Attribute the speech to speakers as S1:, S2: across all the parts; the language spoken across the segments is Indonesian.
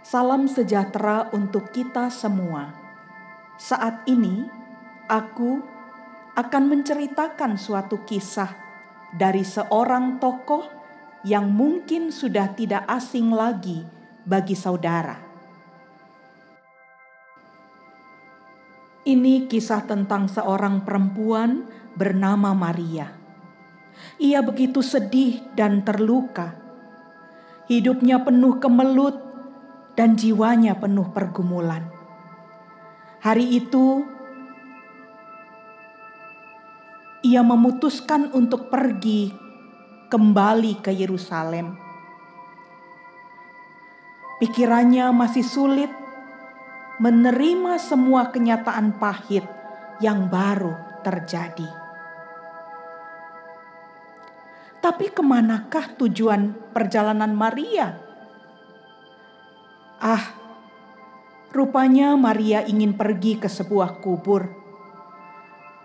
S1: Salam sejahtera untuk kita semua. Saat ini, aku akan menceritakan suatu kisah dari seorang tokoh yang mungkin sudah tidak asing lagi bagi saudara. Ini kisah tentang seorang perempuan bernama Maria. Ia begitu sedih dan terluka. Hidupnya penuh kemelut dan jiwanya penuh pergumulan. Hari itu, ia memutuskan untuk pergi kembali ke Yerusalem. Pikirannya masih sulit menerima semua kenyataan pahit yang baru terjadi. Tapi kemanakah tujuan perjalanan Maria? Rupanya Maria ingin pergi ke sebuah kubur.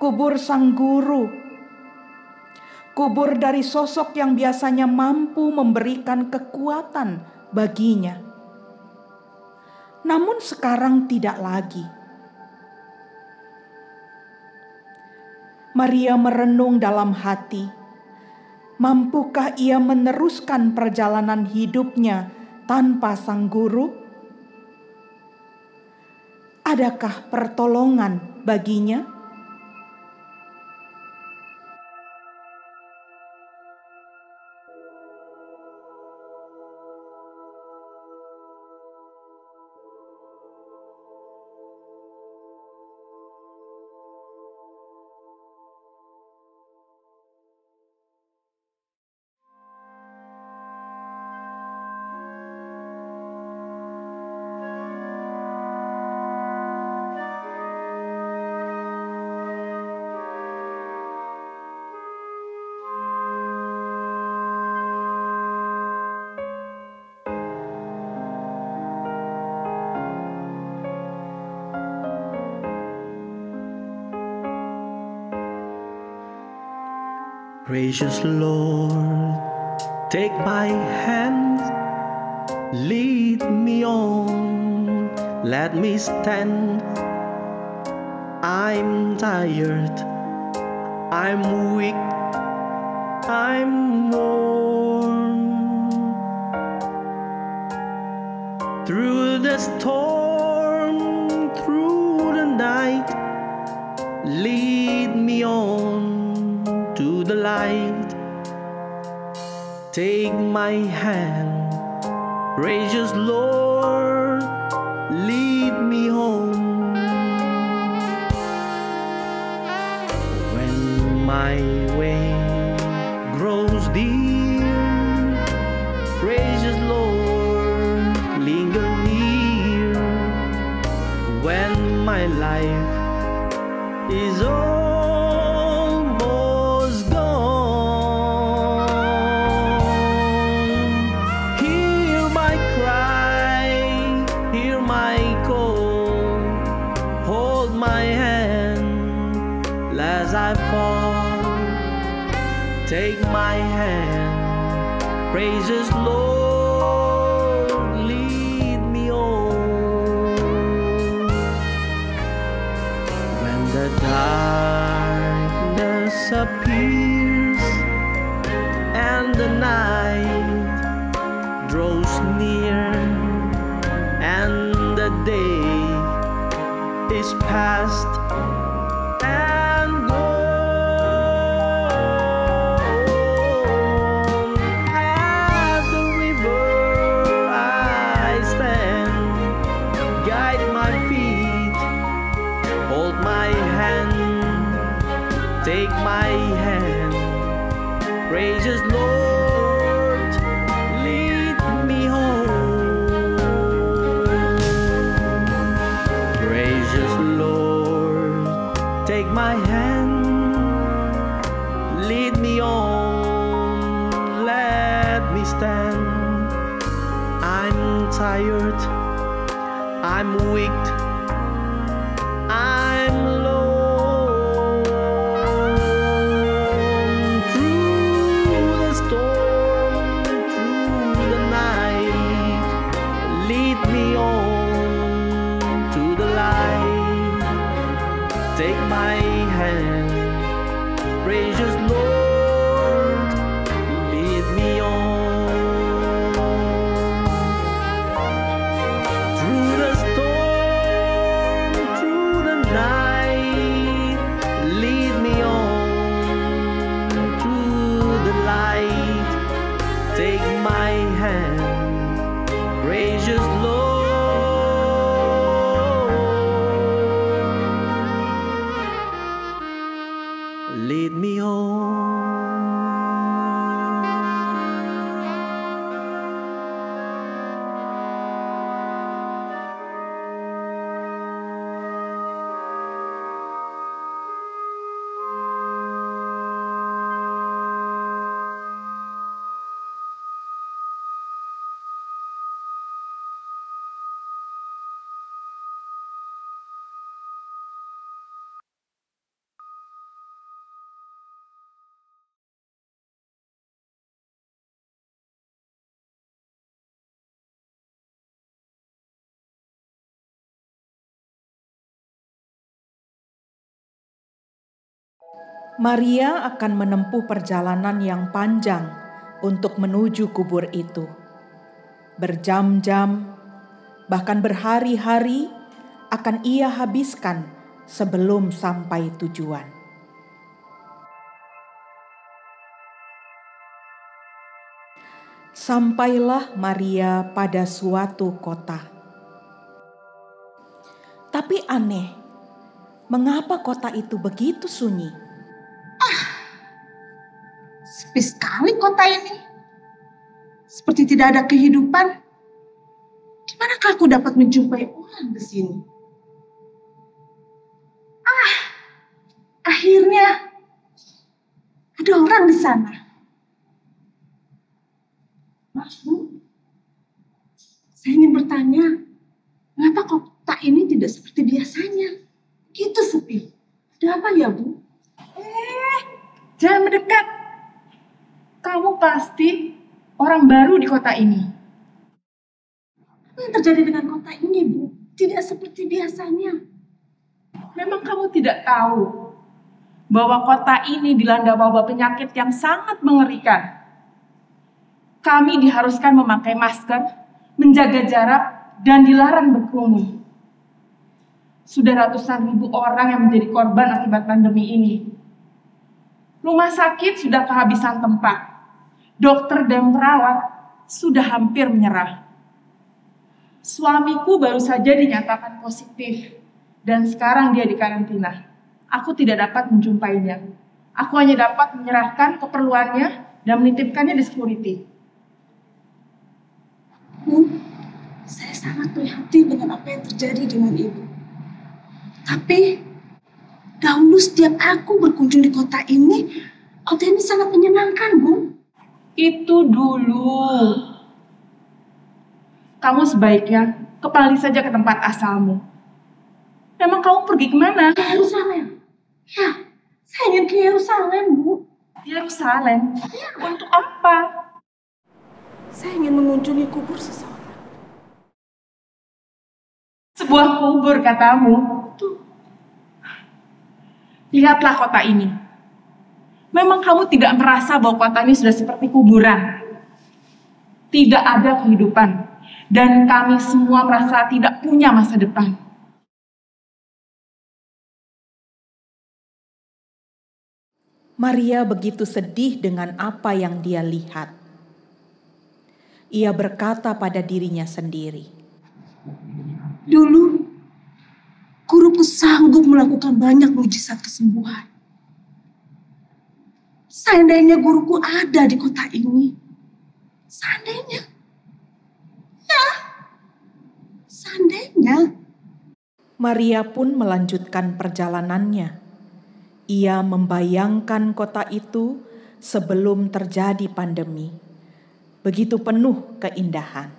S1: Kubur sang guru. Kubur dari sosok yang biasanya mampu memberikan kekuatan baginya. Namun sekarang tidak lagi. Maria merenung dalam hati. Mampukah ia meneruskan perjalanan hidupnya tanpa sang guru? Adakah pertolongan baginya?
S2: Gracious Lord, take my hand, lead me on, let me stand. I'm tired, I'm weak, I'm worn. Through the storm, through the night, lead me on to the light. Take my hand, gracious Lord, lead me home. When my way grows dear, gracious Lord, linger near. When my life is as I fall, take my hand, praises Lord, lead me on. When the darkness appears and the night draws near and the day is past, take my hand, gracious Lord, lead me home. Gracious Lord, take my hand, lead me on, let me stand. I'm tired, I'm weak, I'm low. me on to the light. Take my hand, precious Lord, lead me on. Through the storm, through the night, lead me on to the light. Take my hand, precious Lord, lead me on.
S1: Maria akan menempuh perjalanan yang panjang untuk menuju kubur itu. Berjam-jam, bahkan berhari-hari akan ia habiskan sebelum sampai tujuan. Sampailah Maria pada suatu kota. Tapi aneh, mengapa kota itu begitu sunyi?
S3: Sepi sekali kota ini. Seperti tidak ada kehidupan. Dimanakah aku dapat menjumpai orang di sini? Akhirnya ada orang di sana. Maaf, Bu. Saya ingin bertanya, mengapa kota ini tidak seperti biasanya? Gitu sepi. Ada apa ya, Bu?
S4: Jangan mendekat. Kamu pasti orang baru di kota ini.
S3: Apa yang terjadi dengan kota ini, Bu? Tidak seperti biasanya.
S4: Memang kamu tidak tahu bahwa kota ini dilanda wabah penyakit yang sangat mengerikan. Kami diharuskan memakai masker, menjaga jarak, dan dilarang berkerumun. Sudah ratusan ribu orang yang menjadi korban akibat pandemi ini. Rumah sakit sudah kehabisan tempat. Dokter dan perawat sudah hampir menyerah. Suamiku baru saja dinyatakan positif dan sekarang dia di karantina. Aku tidak dapat menjumpainya. Aku hanya dapat menyerahkan keperluannya dan menitipkannya di security.
S3: Bu, saya sangat prihatin dengan apa yang terjadi dengan Ibu. Tapi dahulu setiap aku berkunjung di kota ini sangat menyenangkan, Bu.
S4: Itu dulu. Kamu sebaiknya kembali saja ke tempat asalmu. Memang kamu pergi kemana?
S3: Ke Yerusalem. Ya, saya ingin ke Yerusalem, Bu.
S4: Yerusalem? Untuk apa?
S3: Saya ingin mengunjungi kubur seseorang.
S4: Sebuah kubur, katamu?
S3: Tuh.
S4: Lihatlah kota ini. Memang kamu tidak merasa bahwa kota ini sudah seperti kuburan. Tidak ada kehidupan. Dan kami semua merasa tidak punya masa depan.
S1: Maria begitu sedih dengan apa yang dia lihat. Ia berkata pada dirinya sendiri,
S3: Dulu, guruku sanggup melakukan banyak mujizat kesembuhan. Seandainya guruku ada di kota ini. Seandainya. Ya, seandainya.
S1: Maria pun melanjutkan perjalanannya. Ia membayangkan kota itu sebelum terjadi pandemi. Begitu penuh keindahan.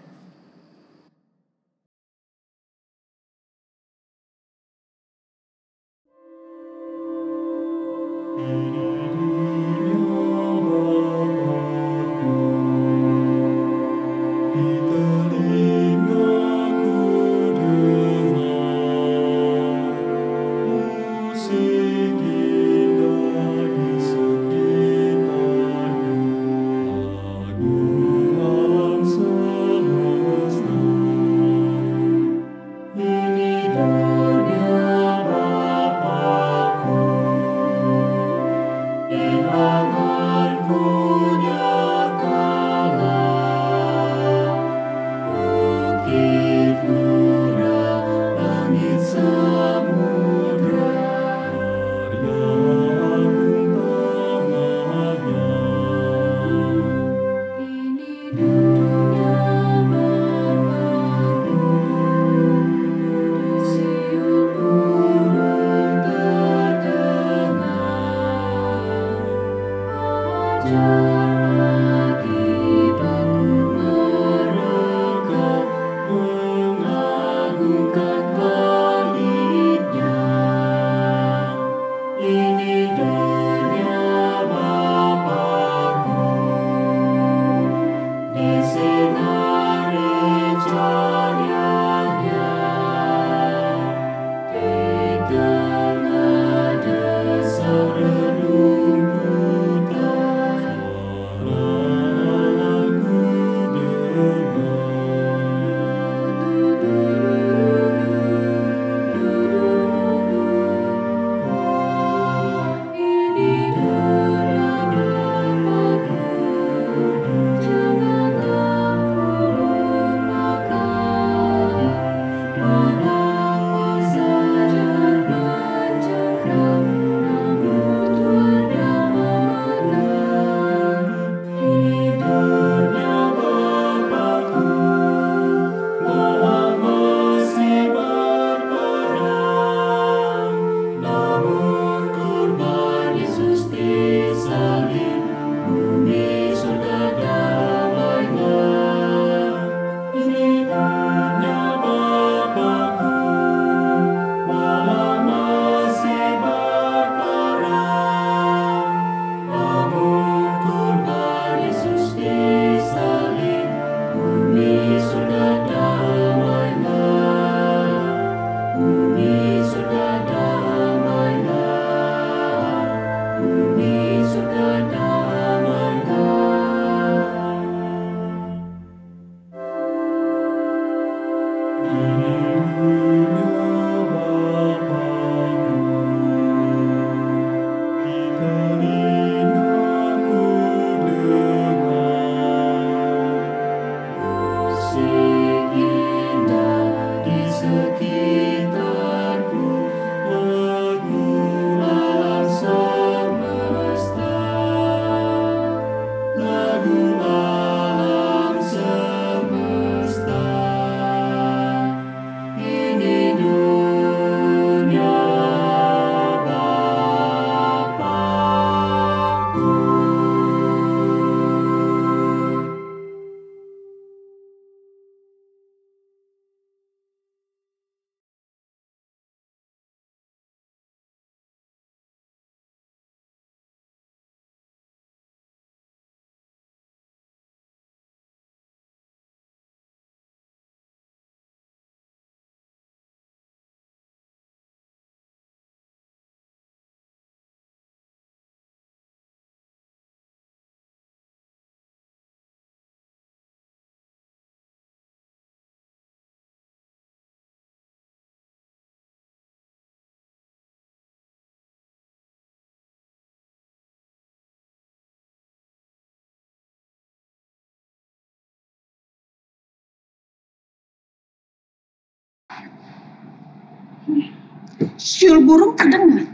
S3: Siul burung terdengar.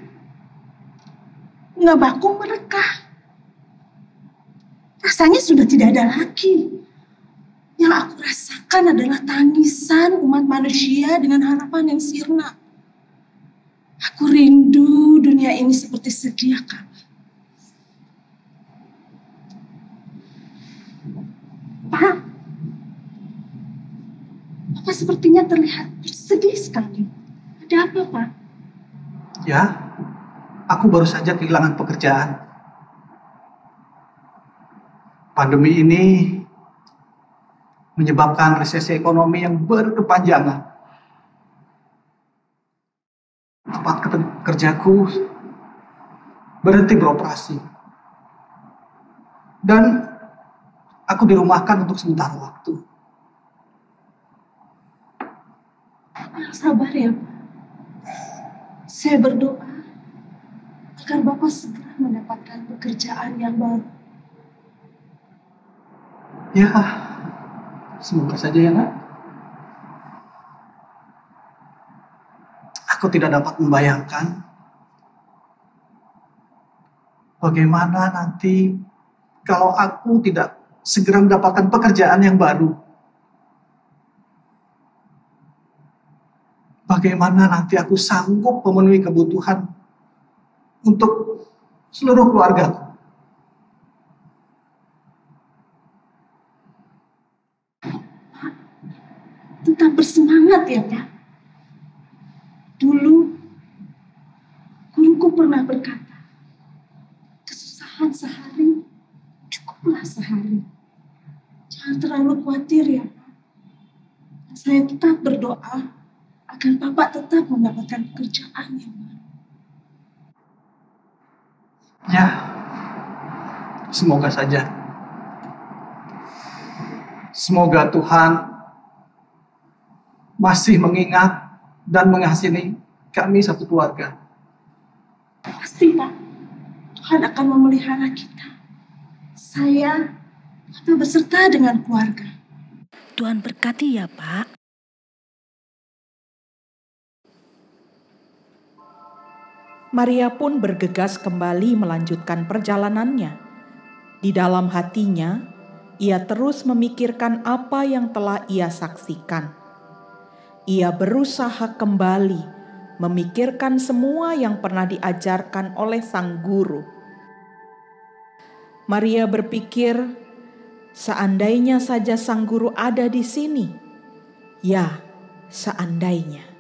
S3: Ngebakung mereka. Rasanya sudah tidak ada lagi. Yang aku rasakan adalah tangisan umat manusia dengan harapan yang sirna. Aku rindu dunia ini seperti sedia kala. Pak, Papa sepertinya terlihat sedih sekali. Ada apa, Pak?
S5: Ya, aku baru saja kehilangan pekerjaan. Pandemi ini menyebabkan resesi ekonomi yang berkepanjangan. Tempat kerjaku berhenti beroperasi. Dan aku dirumahkan untuk sementara waktu.
S3: Sabar ya, Pak. Saya berdoa agar Bapak segera mendapatkan pekerjaan yang baru.
S5: Ya, semoga saja ya, Nak. Aku tidak dapat membayangkan bagaimana nanti kalau aku tidak segera mendapatkan pekerjaan yang baru. Bagaimana nanti aku sanggup memenuhi kebutuhan untuk seluruh keluarga.
S3: Tetap bersemangat ya, Pak. Dulu, guruku pernah berkata, kesusahan sehari, cukuplah sehari. Jangan terlalu khawatir ya, Pak. Saya tetap berdoa agar Bapak tetap mendapatkan pekerjaan yang baru.
S5: Ya, semoga saja. Semoga Tuhan masih mengingat dan mengasihi kami satu keluarga.
S3: Pasti, Pak. Tuhan akan memelihara kita. Saya akan beserta dengan keluarga.
S6: Tuhan berkati ya, Pak.
S1: Maria pun bergegas kembali melanjutkan perjalanannya. Di dalam hatinya, ia terus memikirkan apa yang telah ia saksikan. Ia berusaha kembali memikirkan semua yang pernah diajarkan oleh sang guru. Maria berpikir, seandainya saja sang guru ada di sini. Ya, seandainya.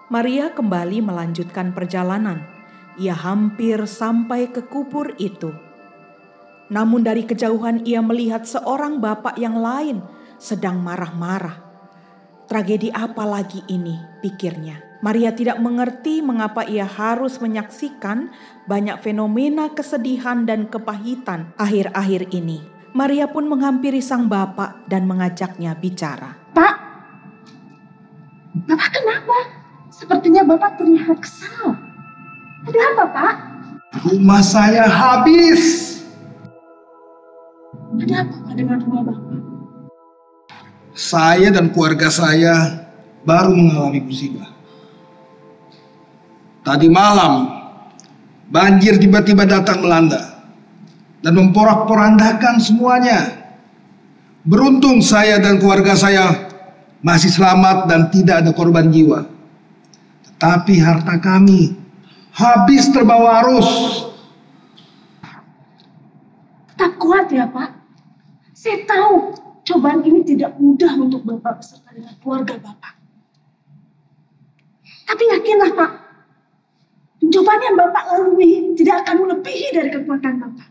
S1: Maria kembali melanjutkan perjalanan. Ia hampir sampai ke kubur itu. Namun dari kejauhan ia melihat seorang bapak yang lain sedang marah-marah. Tragedi apa lagi ini, pikirnya. Maria tidak mengerti mengapa ia harus menyaksikan banyak fenomena kesedihan dan kepahitan akhir-akhir ini. Maria pun menghampiri sang bapak dan mengajaknya bicara.
S3: Pak, Bapak kenapa? Sepertinya Bapak terlihat kesal. Ada apa, Pak?
S5: Rumah saya habis.
S3: Ada apa dengan rumah Bapak?
S5: Saya dan keluarga saya baru mengalami musibah. Tadi malam, banjir tiba-tiba datang melanda dan memporak-porandakan semuanya. Beruntung saya dan keluarga saya masih selamat dan tidak ada korban jiwa. Tetapi harta kami habis terbawa arus.
S3: Tetap kuat ya, Pak. Saya tahu cobaan ini tidak mudah untuk Bapak beserta dengan keluarga Bapak. Tapi yakinlah, Pak, cobaan yang Bapak lalui tidak akan melebihi dari kekuatan Bapak.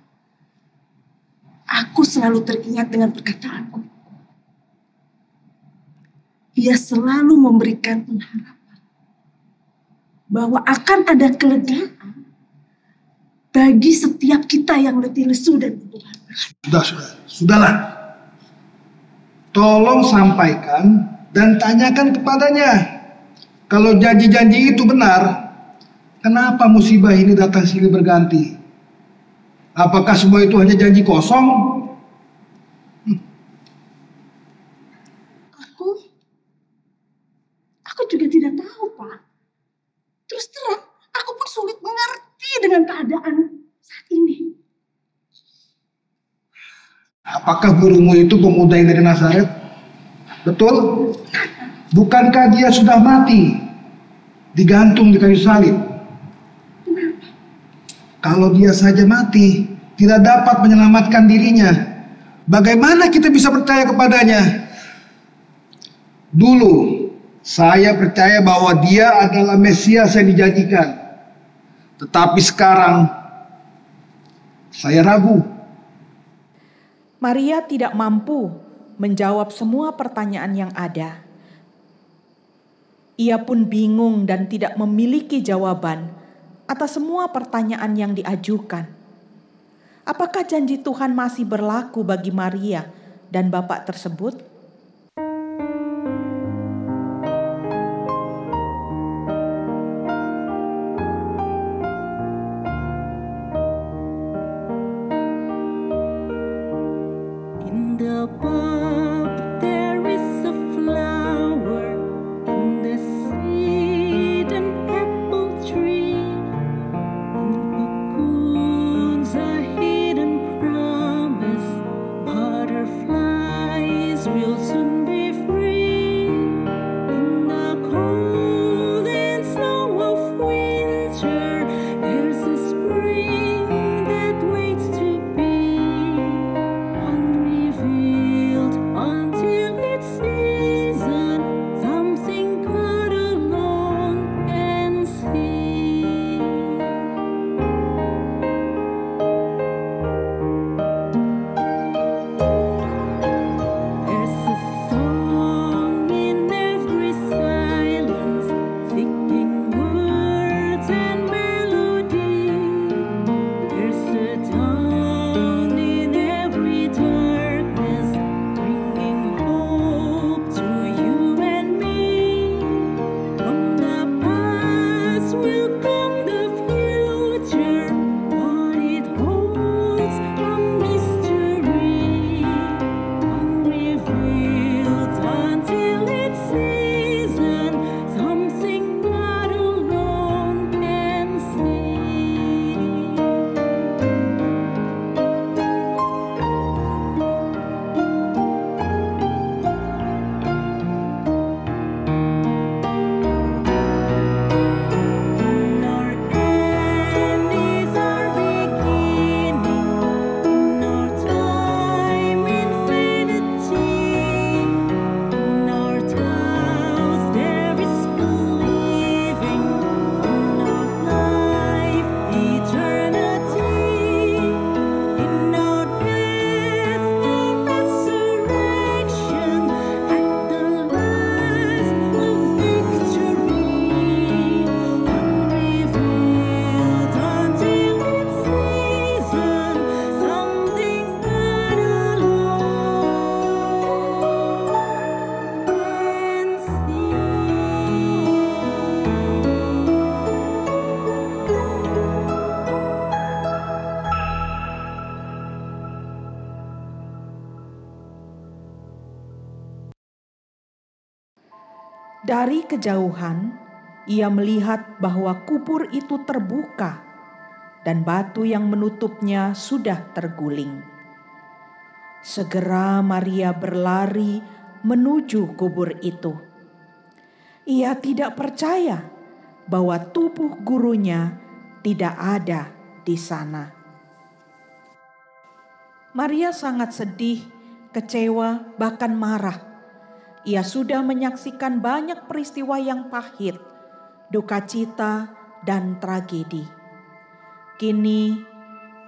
S3: Aku selalu teringat dengan perkataanku. Ia selalu memberikan pengharapan bahwa akan ada kelegaan bagi setiap kita yang letih lesu dan berbeban.
S5: Sudahlah. Tolong sampaikan dan tanyakan kepadanya. Kalau janji-janji itu benar, kenapa musibah ini datang silih berganti? Apakah semua itu hanya janji kosong?
S3: Aku juga tidak tahu, Pak. Terus terang, aku pun sulit mengerti dengan keadaan saat ini.
S5: Apakah gurumu itu pemuda yang dari Nazaret? Betul? Bukankah dia sudah mati, digantung di kayu salib? Kalau dia saja mati, tidak dapat menyelamatkan dirinya, bagaimana kita bisa percaya kepadanya? Dulu, saya percaya bahwa dia adalah Mesias yang dijanjikan. Tetapi sekarang, saya ragu.
S1: Maria tidak mampu menjawab semua pertanyaan yang ada. Ia pun bingung dan tidak memiliki jawaban atas semua pertanyaan yang diajukan. Apakah janji Tuhan masih berlaku bagi Maria dan bapak tersebut?
S6: In the park there is a flower, in the seed an apple tree, in the cocoons a hidden promise, butterflies will soon be free. In the cold and snow of winter there's a spring that waits to be unrevealed
S1: Dari kejauhan, ia melihat bahwa kubur itu terbuka dan batu yang menutupnya sudah terguling. Segera Maria berlari menuju kubur itu. Ia tidak percaya bahwa tubuh gurunya tidak ada di sana. Maria sangat sedih, kecewa, bahkan marah. Ia sudah menyaksikan banyak peristiwa yang pahit, duka cita, dan tragedi. Kini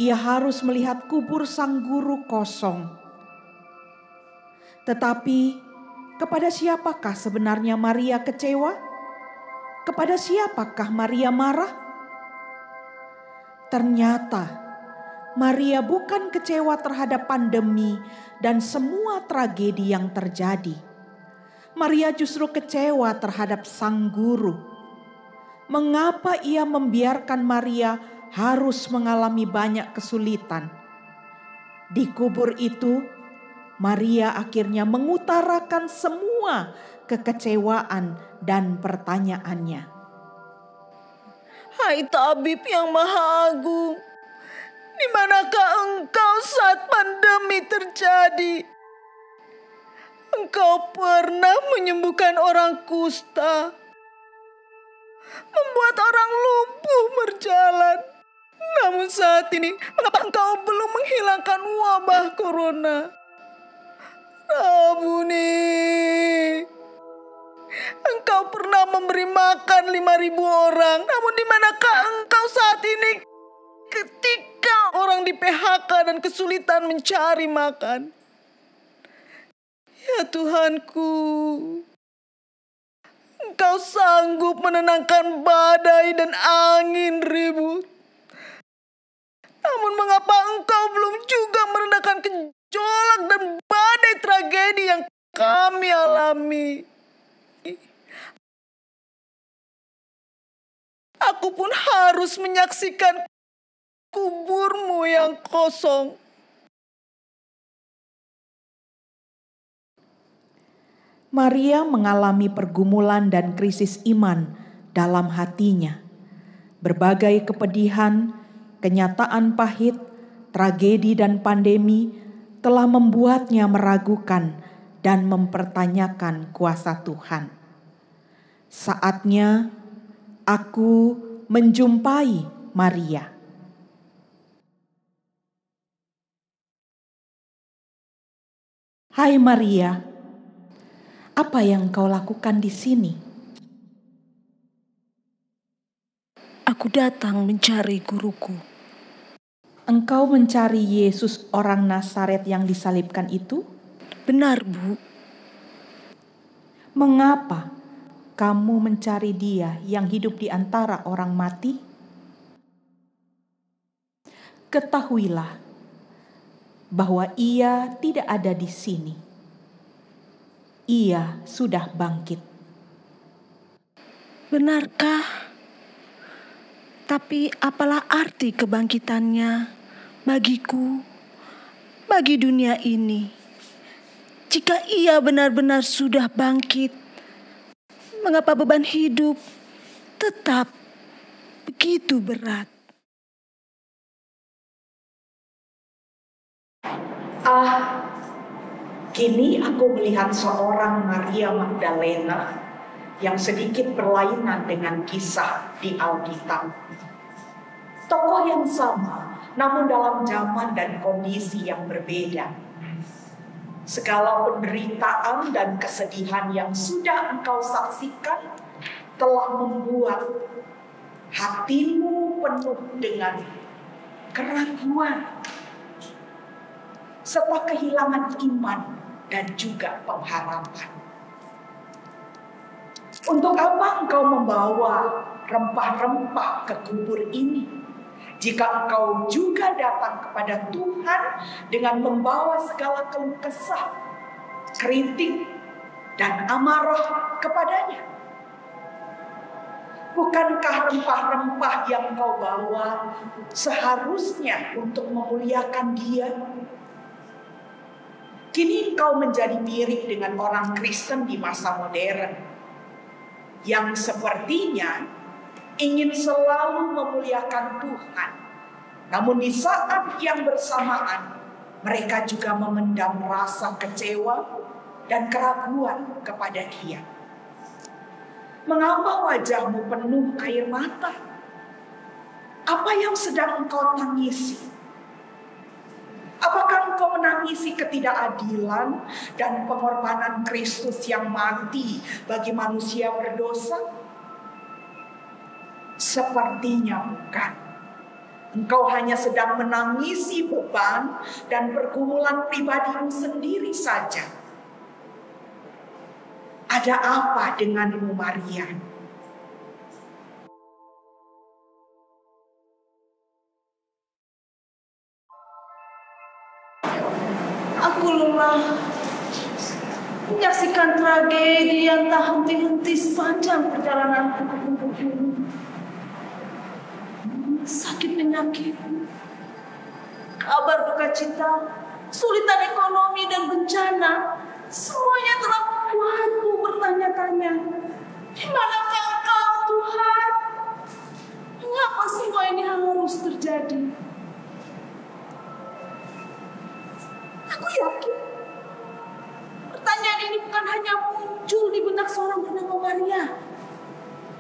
S1: ia harus melihat kubur sang guru kosong. Tetapi kepada siapakah sebenarnya Maria kecewa? Kepada siapakah Maria marah? Ternyata Maria bukan kecewa terhadap pandemi dan semua tragedi yang terjadi. Maria justru kecewa terhadap sang guru. Mengapa ia membiarkan Maria harus mengalami banyak kesulitan? Di kubur itu, Maria akhirnya mengutarakan semua kekecewaan dan pertanyaannya.
S7: Hai tabib yang maha agung, di manakah engkau saat pandemi terjadi? Engkau pernah menyembuhkan orang kusta, membuat orang lumpuh berjalan. Namun saat ini, mengapa engkau belum menghilangkan wabah corona? Rabuni, engkau pernah memberi makan 5.000 orang. Namun di manakah engkau saat ini ketika orang di PHK dan kesulitan mencari makan? Ya Tuhanku, engkau sanggup menenangkan badai dan angin ribut. Namun mengapa engkau belum juga meredakan gejolak dan badai tragedi yang kami alami? Aku pun harus menyaksikan kuburmu yang kosong.
S1: Maria mengalami pergumulan dan krisis iman dalam hatinya. Berbagai kepedihan, kenyataan pahit, tragedi dan pandemi telah membuatnya meragukan dan mempertanyakan kuasa Tuhan. Saatnya aku menjumpai Maria. Hai Maria, apa yang kau lakukan di sini?
S7: Aku datang mencari guruku.
S1: Engkau mencari Yesus orang Nazaret yang disalibkan itu?
S7: Benar, Bu.
S1: Mengapa kamu mencari Dia yang hidup di antara orang mati? Ketahuilah bahwa Ia tidak ada di sini. Ia sudah bangkit.
S7: Benarkah? Tapi apalah arti kebangkitannya bagiku, bagi dunia ini? Jika ia benar-benar sudah bangkit, mengapa beban hidup tetap begitu berat?
S1: Kini aku melihat seorang Maria Magdalena yang sedikit berlainan dengan kisah di Alkitab. Tokoh yang sama, namun dalam zaman dan kondisi yang berbeda. Segala penderitaan dan kesedihan yang sudah engkau saksikan telah membuat hatimu penuh dengan keraguan serta kehilangan iman dan juga pengharapan. Untuk apa engkau membawa rempah-rempah ke kubur ini? Jika engkau juga datang kepada Tuhan dengan membawa segala keluh kesah, kritik, dan amarah kepadanya. Bukankah rempah-rempah yang engkau bawa seharusnya untuk memuliakan Dia? Kini engkau menjadi mirip dengan orang Kristen di masa modern. yang sepertinya ingin selalu memuliakan Tuhan. Namun di saat yang bersamaan, mereka juga memendam rasa kecewa dan keraguan kepada Dia. Mengapa wajahmu penuh air mata? Apa yang sedang engkau tangisi? Apakah engkau menangisi ketidakadilan dan pengorbanan Kristus yang mati bagi manusia berdosa? Sepertinya bukan. Engkau hanya sedang menangisi beban dan pergumulan pribadimu sendiri saja. Ada apa denganmu, Maria?
S3: Aku lelah menyaksikan tragedi yang tak henti-henti sepanjang perjalananku ke bumi ini. Sakit penyakit, kabar duka cita, kesulitan ekonomi dan bencana, semuanya telah membuatku bertanya-tanya, di manakah Engkau, Tuhan? Mengapa semua ini harus terjadi? Aku yakin pertanyaan ini bukan hanya muncul di benak seorang bernama Maria.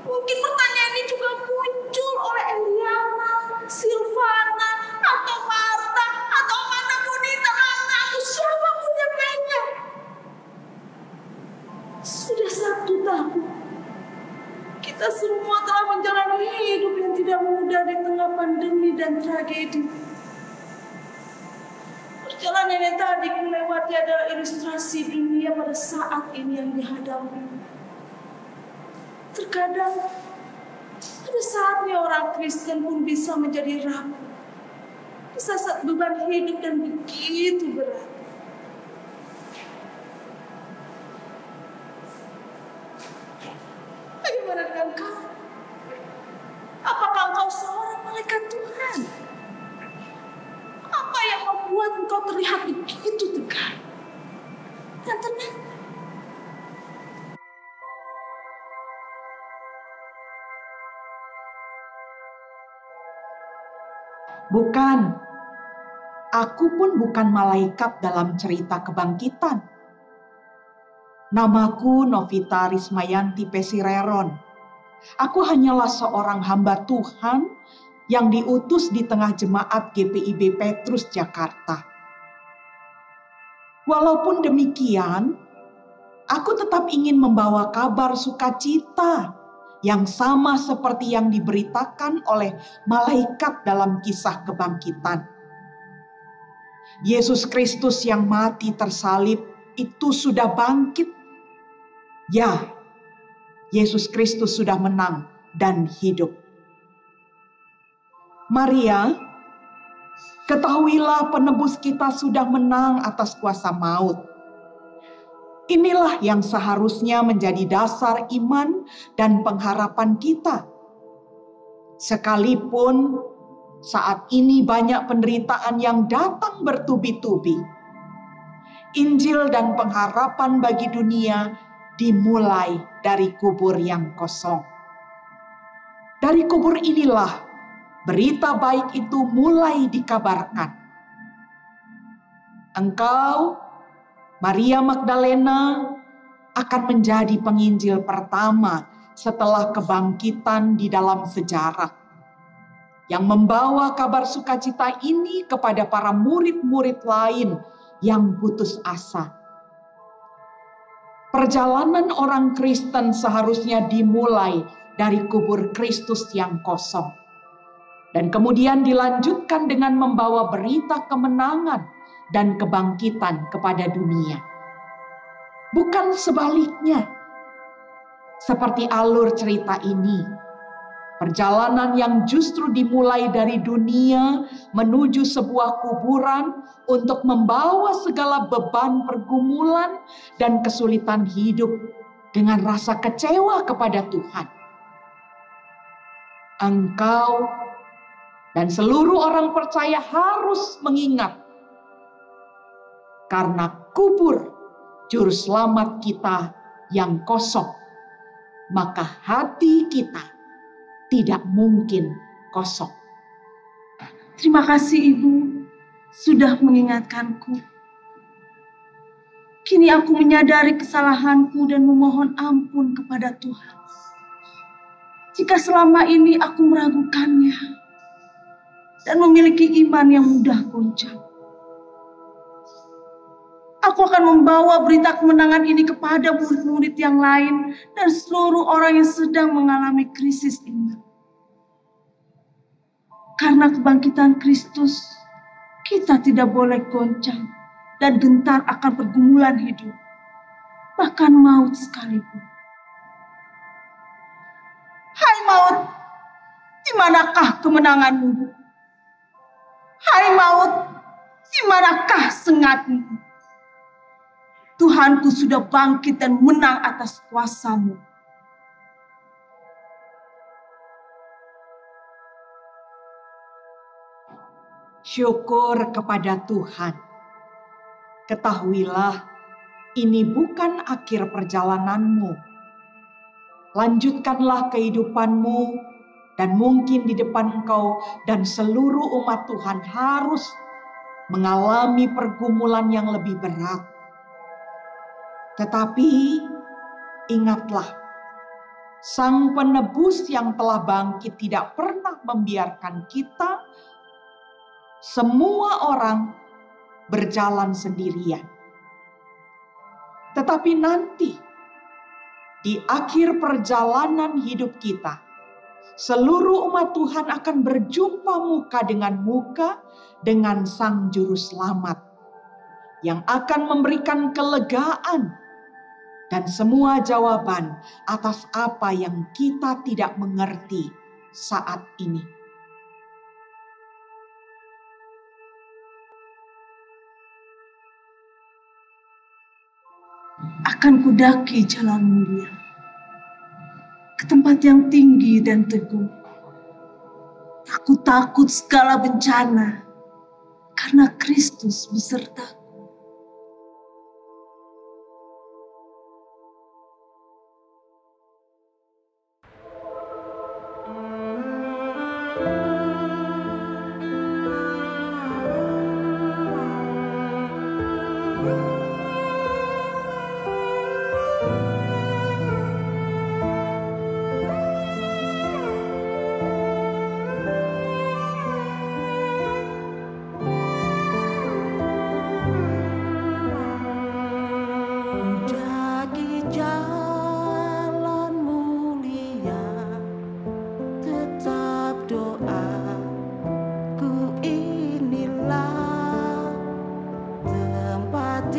S3: Mungkin pertanyaan ini juga muncul oleh Eliana, Silvana, atau Marta, atau Amanda, Bonita, Anna, atau siapapun yang lainnya. Sudah 1 tahun, kita semua telah menjalani hidup yang tidak mudah di tengah pandemi dan tragedi. Perjalanan yang tadi kulewati adalah ilustrasi dunia pada saat ini yang dihadapi. Terkadang, pada saatnya orang Kristen pun bisa menjadi rapuh. Di saat beban hidup dan begitu berat. Bagaimana dengan kau? Apakah engkau seorang malaikat Tuhan? Apa yang membuat engkau terlihat begitu tegar dan tenang?
S1: Bukan, aku pun bukan malaikat dalam cerita kebangkitan. Namaku Novita Rismayanti Pesireron. Aku hanyalah seorang hamba Tuhan yang diutus di tengah jemaat GPIB Petrus Jakarta. Walaupun demikian, aku tetap ingin membawa kabar sukacita yang sama seperti yang diberitakan oleh malaikat dalam kisah kebangkitan. Yesus Kristus yang mati tersalib itu sudah bangkit. Ya, Yesus Kristus sudah menang dan hidup. Maria, ketahuilah penebus kita sudah menang atas kuasa maut. Inilah yang seharusnya menjadi dasar iman dan pengharapan kita. Sekalipun saat ini banyak penderitaan yang datang bertubi-tubi, Injil dan pengharapan bagi dunia dimulai dari kubur yang kosong. Dari kubur inilah berita baik itu mulai dikabarkan. Engkau, Maria Magdalena, akan menjadi penginjil pertama setelah kebangkitan di dalam sejarah, yang membawa kabar sukacita ini kepada para murid-murid lain yang putus asa. Perjalanan orang Kristen seharusnya dimulai dari kubur Kristus yang kosong, dan kemudian dilanjutkan dengan membawa berita kemenangan dan kebangkitan kepada dunia. Bukan sebaliknya. Seperti alur cerita ini, perjalanan yang justru dimulai dari dunia menuju sebuah kuburan untuk membawa segala beban pergumulan dan kesulitan hidup dengan rasa kecewa kepada Tuhan. Engkau dan seluruh orang percaya harus mengingat, karena kubur juru selamat kita yang kosong maka hati kita tidak mungkin kosong.
S3: Terima kasih Ibu sudah mengingatkanku. Kini aku menyadari kesalahanku dan memohon ampun kepada Tuhan. Jika selama ini aku meragukannya dan memiliki iman yang mudah goncang. Aku akan membawa berita kemenangan ini kepada murid-murid yang lain dan seluruh orang yang sedang mengalami krisis iman. Karena kebangkitan Kristus, kita tidak boleh goncang dan gentar akan pergumulan hidup, bahkan maut sekalipun. Hai maut, di manakah kemenanganmu? Hai maut, di manakah sengatmu? Tuhanku sudah bangkit dan menang atas kuasamu.
S1: Syukur kepada Tuhan. Ketahuilah, ini bukan akhir perjalananmu. Lanjutkanlah kehidupanmu, dan mungkin di depan engkau dan seluruh umat Tuhan harus mengalami pergumulan yang lebih berat. Tetapi ingatlah, Sang Penebus yang telah bangkit tidak pernah membiarkan kita semua orang berjalan sendirian. Tetapi nanti di akhir perjalanan hidup kita, seluruh umat Tuhan akan berjumpa muka dengan Sang Juru Selamat yang akan memberikan kelegaan dan semua jawaban atas apa yang kita tidak mengerti saat ini.
S3: Akan kudaki jalan mulia ke tempat yang tinggi dan teguh. Aku takut segala bencana karena Kristus besertaku.
S6: Mendaki jalan mulia, tetap doaku inilah tempat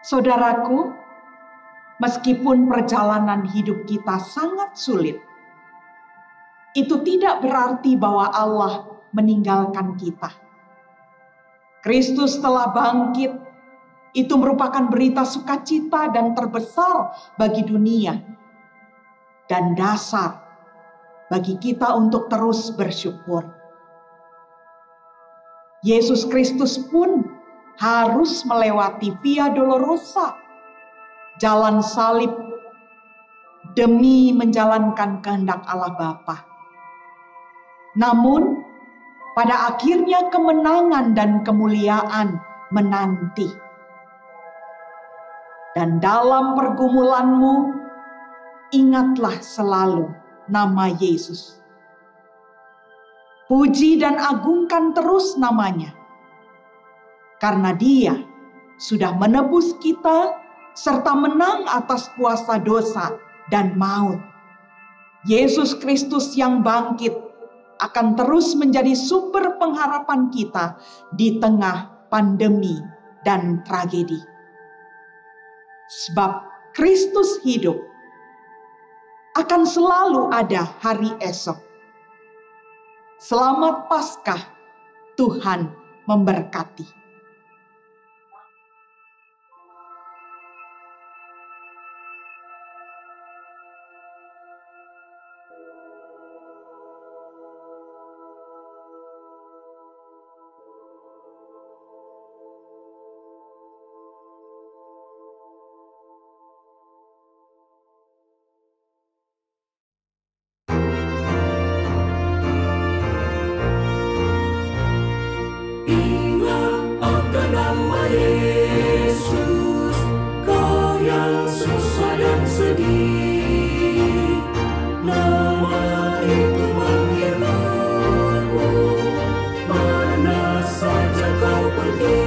S1: Saudaraku, meskipun perjalanan hidup kita sangat sulit, itu tidak berarti bahwa Allah meninggalkan kita. Kristus telah bangkit. Itu merupakan berita sukacita dan terbesar bagi dunia, dan dasar bagi kita untuk terus bersyukur. Yesus Kristus pun harus melewati Via Dolorosa, jalan salib, demi menjalankan kehendak Allah Bapa. Namun, pada akhirnya kemenangan dan kemuliaan menanti. Dan dalam pergumulanmu, ingatlah selalu nama Yesus. Puji dan agungkan terus namanya, karena Dia sudah menebus kita serta menang atas kuasa dosa dan maut. Yesus Kristus yang bangkit akan terus menjadi sumber pengharapan kita di tengah pandemi dan tragedi. Sebab Kristus hidup, akan selalu ada hari esok. Selamat Paskah, Tuhan memberkati.
S6: Yesus, Kau yang susah dan sedih, nama itu menghiburmu, mana saja kau pergi.